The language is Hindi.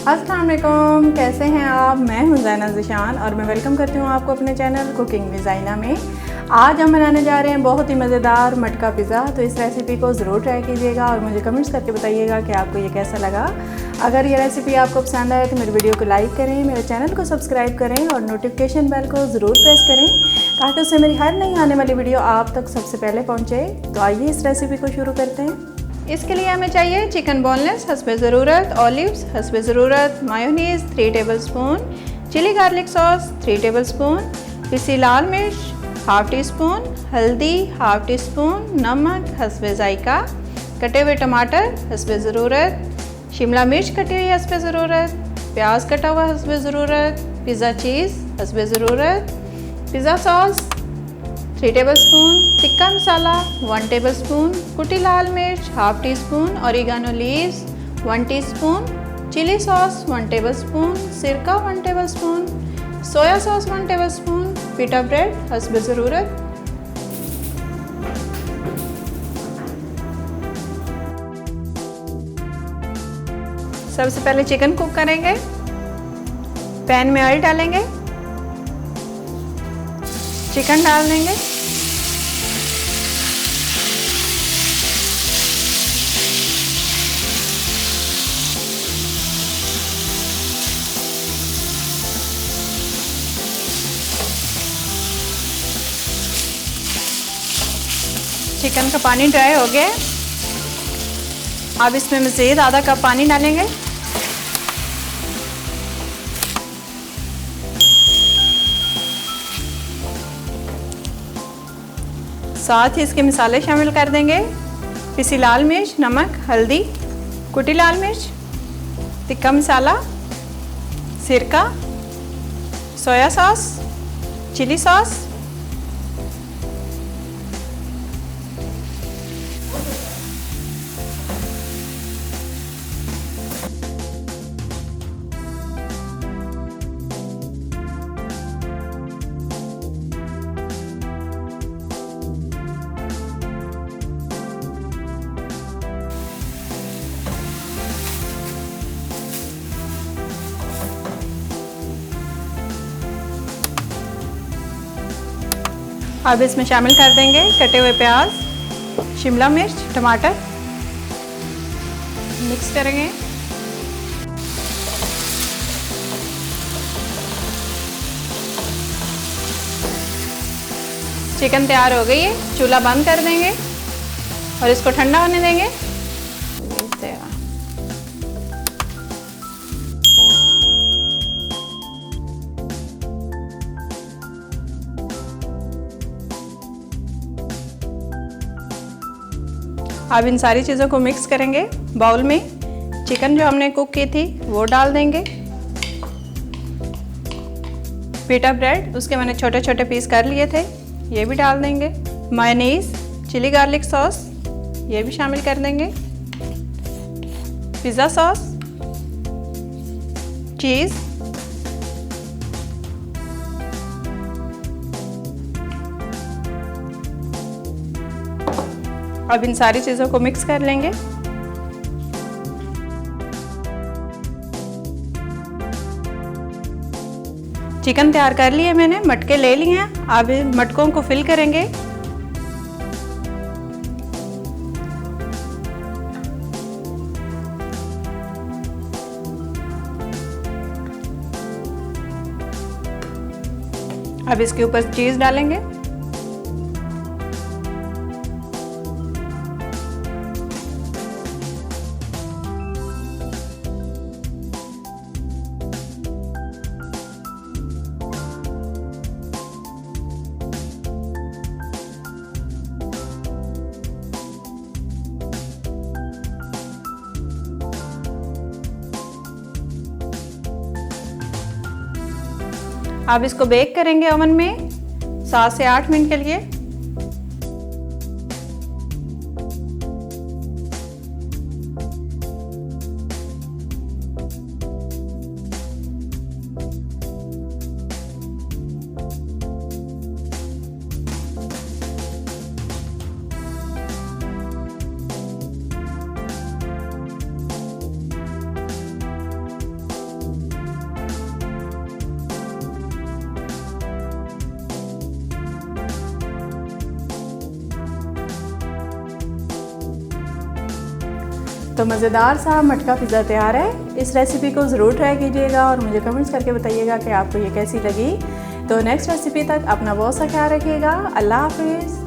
अस्सलाम वालेकुम, कैसे हैं आप। मैं हूं ज़ैना ज़ीशान और मैं वेलकम करती हूं आपको अपने चैनल कुकिंग विद ज़ाइना में। आज हम बनाने जा रहे हैं बहुत ही मज़ेदार मटका पिज़्ज़ा। तो इस रेसिपी को ज़रूर ट्राई कीजिएगा और मुझे कमेंट्स करके बताइएगा कि आपको ये कैसा लगा। अगर ये रेसिपी आपको पसंद आए तो मेरे वीडियो को लाइक करें, मेरे चैनल को सब्सक्राइब करें और नोटिफिकेशन बेल को ज़रूर प्रेस करें ताकि उससे मेरी हर नई आने वाली वीडियो आप तक सबसे पहले पहुँचे। तो आइए इस रेसिपी को शुरू करते हैं। इसके लिए हमें चाहिए चिकन बोनलेस हस्बे ज़रूरत, ऑलिव्स हस्बे ज़रूरत, mayonnaise 3 tablespoon, chili garlic sauce 3 tablespoon, पिसी लाल मिर्च हाफ़ टी स्पून, हल्दी हाफ़ टी स्पून, नमक हस्बे ज़ायका, कटे हुए टमाटर हस्बे ज़रूरत, शिमला मिर्च कटी हुई हस्बे ज़रूरत, प्याज कटा हुआ हस्बे ज़रूरत, पिज़्ज़ा चीज़ हस्बे ज़रूरत, pizza sauce 3 tablespoon, tikka masala 1 tablespoon, कुटी लाल मिर्च half teaspoon, oregano leaves 1 teaspoon, chili sauce 1 tablespoon, सिरका 1 tablespoon, soya sauce 1 tablespoon, pita bread हस्बे ज़रूरत। सबसे पहले चिकन कुक करेंगे। पैन में ऑयल डालेंगे, चिकन डाल देंगे, चिकन का पानी ड्राई हो गया। अब इसमें मज़ीद आधा कप पानी डालेंगे। साथ ही इसके मसाले शामिल कर देंगे। पिसी लाल मिर्च, नमक, हल्दी, कुटी लाल मिर्च, टिक्का मसाला, सिरका, सोया सॉस, चिली सॉस, अब इसमें शामिल कर देंगे कटे हुए प्याज, शिमला मिर्च, टमाटर, मिक्स करेंगे। चिकन तैयार हो गई है, चूल्हा बंद कर देंगे और इसको ठंडा होने देंगे। अब इन सारी चीज़ों को मिक्स करेंगे। बाउल में चिकन जो हमने कुक की थी वो डाल देंगे। पिटा ब्रेड उसके मैंने छोटे छोटे पीस कर लिए थे, ये भी डाल देंगे। मायोनीज़, चिली गार्लिक सॉस ये भी शामिल कर देंगे। पिज़्ज़ा सॉस, चीज़, अब इन सारी चीज़ों को मिक्स कर लेंगे। चिकन तैयार कर लिए मैंने, मटके ले लिए हैं। अब मटकों को फिल करेंगे। अब इसके ऊपर चीज़ डालेंगे। अब इसको बेक करेंगे ओवन में 7 से 8 मिनट के लिए। तो मज़ेदार सा मटका पिज़्ज़ा तैयार है। इस रेसिपी को ज़रूर ट्राई कीजिएगा और मुझे कमेंट्स करके बताइएगा कि आपको ये कैसी लगी। तो नेक्स्ट रेसिपी तक अपना बहुत सा ख्याल रखिएगा। अल्लाह हाफिज़।